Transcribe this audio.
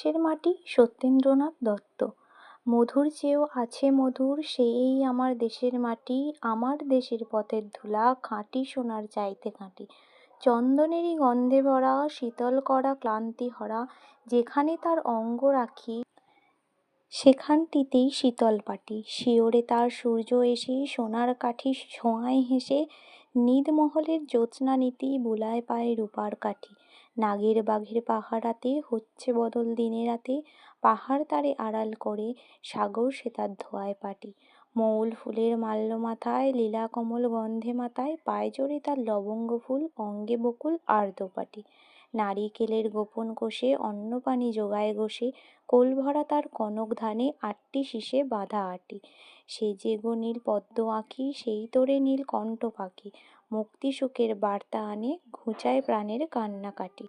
দেশের মাটি সত্যেন্দ্রনাথ দত্ত। মধুর চেয়েও আছে মধুর, সেই আমার দেশের মাটি, আমার দেশের পথের ধুলা, খাঁটি সোনার চাইতে খাঁটি। চন্দনেরই গন্ধে ভরা, শীতল করা ক্লান্তি হরা, যেখানে তার অঙ্গ রাখি সেখানটিতেই শীতল পাটি। শিয়রে তার সূর্য এসে সোনার কাঠি ছোঁয়ায় হেসে, নিদমহলের জ্যোৎস্নানীতি বুলায় পায়ে রূপার কাঠি। নাগের বাঘের পাহারাতে হচ্ছে বদল দিনে রাতে, পাহাড় তারে আড়াল করে সাগর সে তার ধোয়ায় পাটি। মৌল ফুলের মাল্য মাথায়, লীলা কমল গন্ধে মাতায়, পায়ে জোরে তার লবঙ্গ ফুল, অঙ্গে বকুল আর্দ্রপাটি। নারিকেলের গোপন কোষে অন্নপানি যোগায় গোষে, কোল ভরা তার কনক ধানে, আটটি শীষে বাঁধা আটি। সে যে গো নীল পদ্ম আঁখি, সেই তোরে নীল কণ্ঠ পাখি, মুক্তি সুখের বার্তা আনে, ঘুচায় প্রাণের কান্নাকাটি।